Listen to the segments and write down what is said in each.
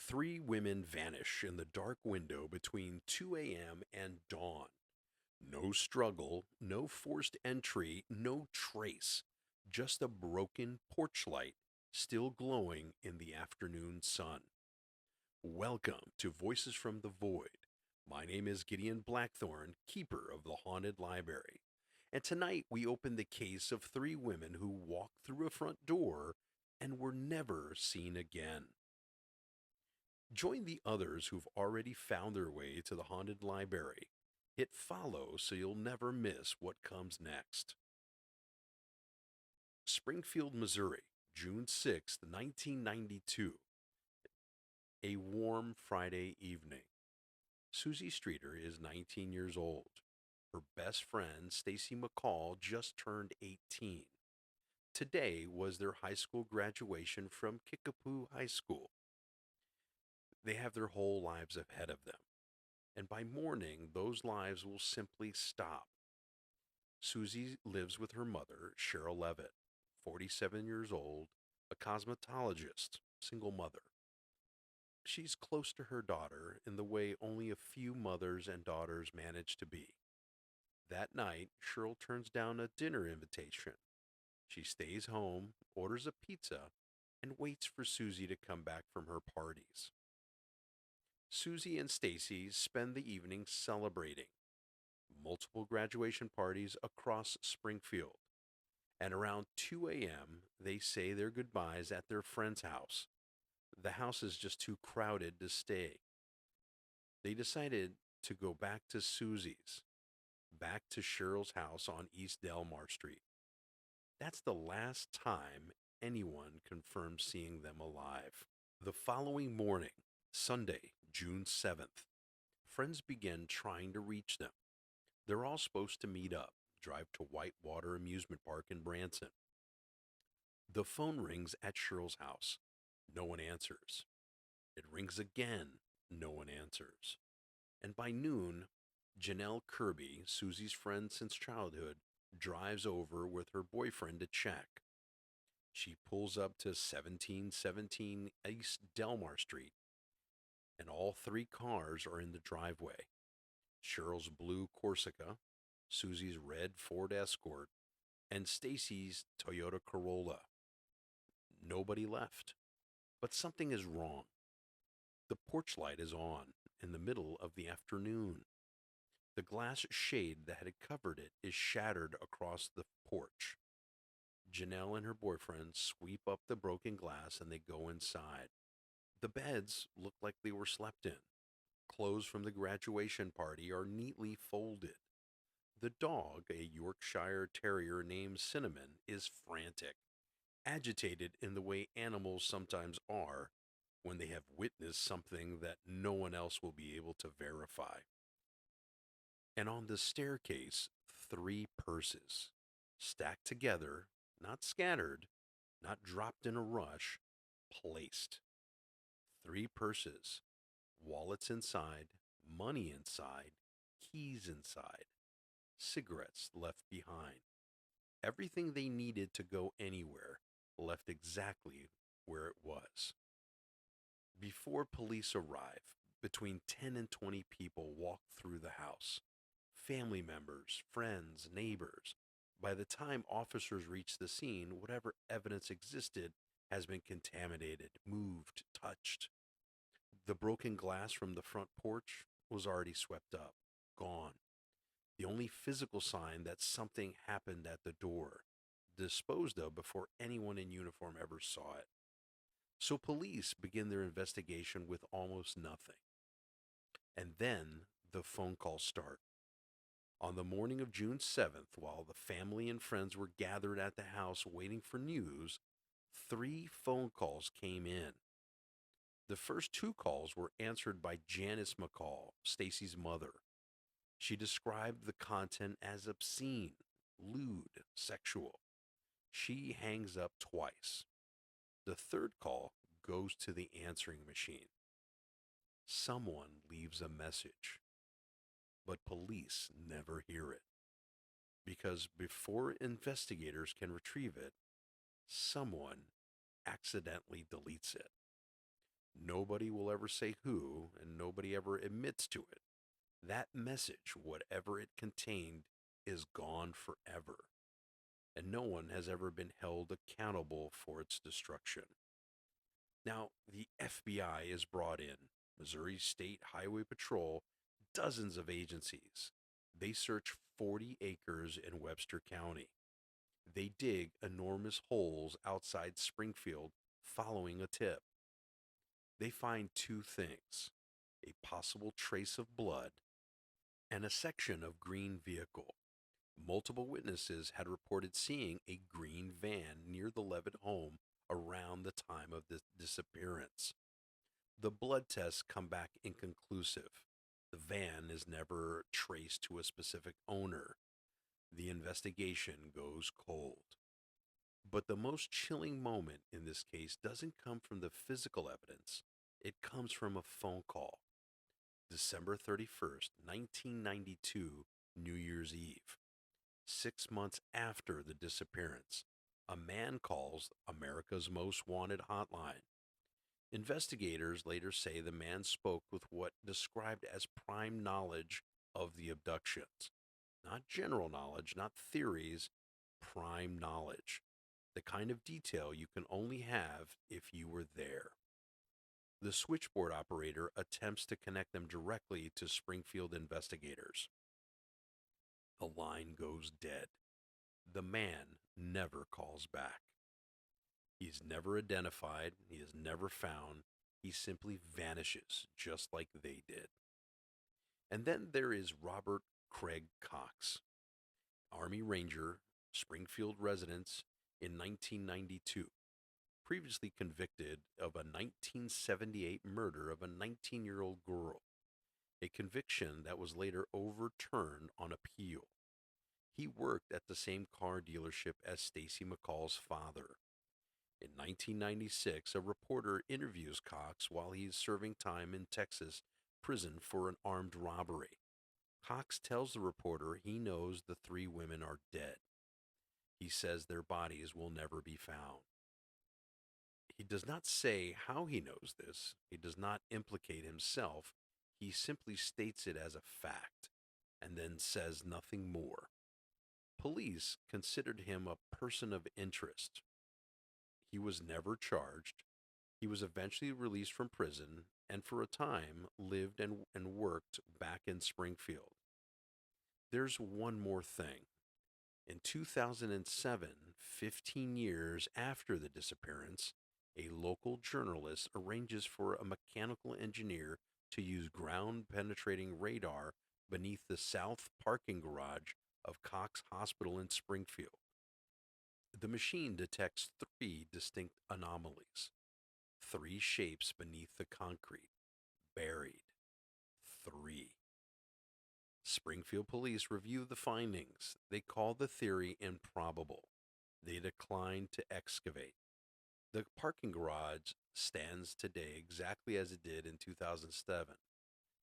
Three women vanish in the dark window between 2 a.m. and dawn. No struggle, no forced entry, no trace. Just a broken porch light still glowing in the afternoon sun. Welcome to Voices from the Void. My name is Gideon Blackthorn, keeper of the Haunted Library. And tonight we open the case of three women who walked through a front door and were never seen again. Join the others who've already found their way to the Haunted Library. Hit follow so you'll never miss what comes next. Springfield, Missouri, June 6th, 1992. A warm Friday evening. Suzie Streeter is 19 years old. Her best friend, Stacy McCall, just turned 18. Today was their high school graduation from Kickapoo High School. They have their whole lives ahead of them, and by morning, those lives will simply stop. Suzie lives with her mother, Sherrill Levitt, 47 years old, a cosmetologist, single mother. She's close to her daughter in the way only a few mothers and daughters manage to be. That night, Cheryl turns down a dinner invitation. She stays home, orders a pizza, and waits for Suzie to come back from her parties. Suzie and Stacy spend the evening celebrating multiple graduation parties across Springfield. And around 2 a.m., they say their goodbyes at their friend's house. The house is just too crowded to stay. They decided to go back to Suzie's, back to Cheryl's house on East Delmar Street. That's the last time anyone confirmed seeing them alive. The following morning, Sunday, June 7th, friends begin trying to reach them. They're all supposed to meet up, drive to Whitewater Amusement Park in Branson. The phone rings at Cheryl's house. No one answers. It rings again. No one answers. And by noon, Janelle Kirby, Suzie's friend since childhood, drives over with her boyfriend to check. She pulls up to 1717 East Delmar Street, and all three cars are in the driveway. Cheryl's blue Corsica, Suzie's red Ford Escort, and Stacy's Toyota Corolla. Nobody left. But something is wrong. The porch light is on in the middle of the afternoon. The glass shade that had covered it is shattered across the porch. Janelle and her boyfriend sweep up the broken glass and they go inside. The beds look like they were slept in. Clothes from the graduation party are neatly folded. The dog, a Yorkshire Terrier named Cinnamon, is frantic, agitated in the way animals sometimes are when they have witnessed something that no one else will be able to verify. And on the staircase, three purses, stacked together, not scattered, not dropped in a rush, placed. Three purses, wallets inside, money inside, keys inside, cigarettes left behind. Everything they needed to go anywhere left exactly where it was. Before police arrive, between 10 and 20 people walk through the house. Family members, friends, neighbors. By the time officers reach the scene, whatever evidence existed has been contaminated, moved, touched. The broken glass from the front porch was already swept up, gone. The only physical sign that something happened at the door, disposed of before anyone in uniform ever saw it. So police begin their investigation with almost nothing. And then the phone calls start. On the morning of June 7th, while the family and friends were gathered at the house waiting for news, three phone calls came in. The first two calls were answered by Janice McCall, Stacy's mother. She described the content as obscene, lewd, sexual. She hangs up twice. The third call goes to the answering machine. Someone leaves a message, but police never hear it. Because before investigators can retrieve it, someone accidentally deletes it. Nobody will ever say who, and nobody ever admits to it. That message, whatever it contained, is gone forever, and no one has ever been held accountable for its destruction. Now, the FBI is brought in, Missouri State Highway Patrol, dozens of agencies. They search 40 acres in Webster County. They dig enormous holes outside Springfield following a tip. They find two things: a possible trace of blood and a section of green vehicle. Multiple witnesses had reported seeing a green van near the Levitt home around the time of the disappearance. The blood tests come back inconclusive. The van is never traced to a specific owner. The investigation goes cold. But the most chilling moment in this case doesn't come from the physical evidence, it comes from a phone call. December 31st, 1992, New Year's Eve. 6 months after the disappearance, a man calls America's Most Wanted hotline. Investigators later say the man spoke with what described as prime knowledge of the abductions. Not general knowledge, not theories, prime knowledge. The kind of detail you can only have if you were there. The switchboard operator attempts to connect them directly to Springfield investigators. The line goes dead. The man never calls back. He's never identified, he is never found, he simply vanishes just like they did. And then there is Robert Craig Cox, Army Ranger, Springfield residence in 1992, previously convicted of a 1978 murder of a 19-year-old girl, a conviction that was later overturned on appeal. He worked at the same car dealership as Stacy McCall's father. In 1996, a reporter interviews Cox while he's serving time in Texas prison for an armed robbery. Cox tells the reporter he knows the three women are dead. He says their bodies will never be found. He does not say how he knows this. He does not implicate himself. He simply states it as a fact and then says nothing more. Police considered him a person of interest. He was never charged. He was eventually released from prison and for a time lived and worked back in Springfield. There's one more thing. In 2007, 15 years after the disappearance, a local journalist arranges for a mechanical engineer to use ground penetrating radar beneath the south parking garage of Cox Hospital in Springfield. The machine detects three distinct anomalies, three shapes beneath the concrete, buried. Three. Springfield police review the findings. They call the theory improbable. They decline to excavate. The parking garage stands today exactly as it did in 2007,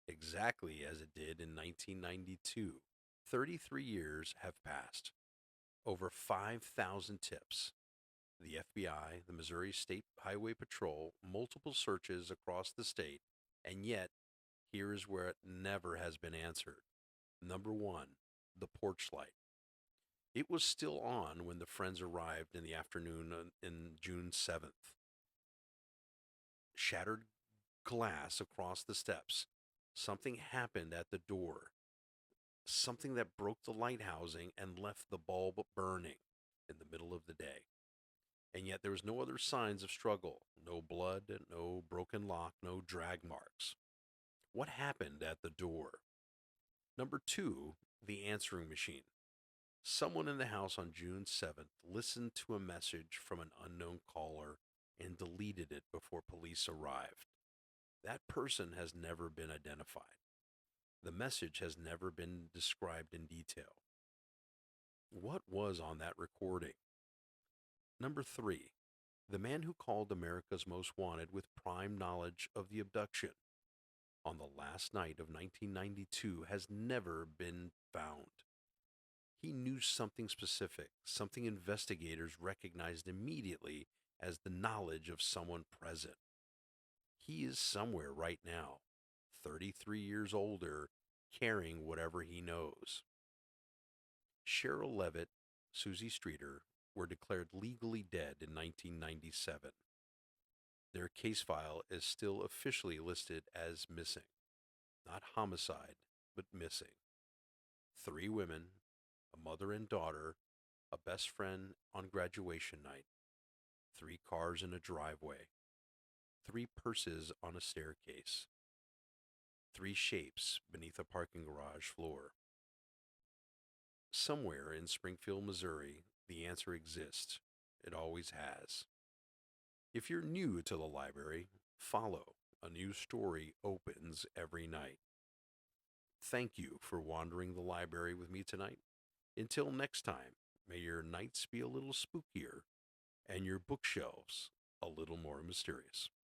exactly as it did in 1992. 33 years have passed. Over 5,000 tips. The FBI, the Missouri State Highway Patrol, multiple searches across the state, and yet, here is where it never has been answered. Number one, the porch light. It was still on when the friends arrived in the afternoon in June 7th. Shattered glass across the steps. Something happened at the door. Something that broke the light housing and left the bulb burning in the middle of the day. And yet there was no other signs of struggle. No blood, no broken lock, no drag marks. What happened at the door? Number two, the answering machine. Someone in the house on June 7th listened to a message from an unknown caller and deleted it before police arrived. That person has never been identified. The message has never been described in detail. What was on that recording? Number three, the man who called America's Most Wanted with prime knowledge of the abduction on the last night of 1992 has never been found. He knew something specific, something investigators recognized immediately as the knowledge of someone present. He is somewhere right now, 33 years older, carrying whatever he knows. Sherrill Levitt, Suzie Streeter were declared legally dead in 1997. Their case file is still officially listed as missing. Not homicide, but missing. Three women, a mother and daughter, a best friend on graduation night, three cars in a driveway, three purses on a staircase, three shapes beneath a parking garage floor. Somewhere in Springfield, Missouri, the answer exists. It always has. If you're new to the library, follow. A new story opens every night. Thank you for wandering the library with me tonight. Until next time, may your nights be a little spookier and your bookshelves a little more mysterious.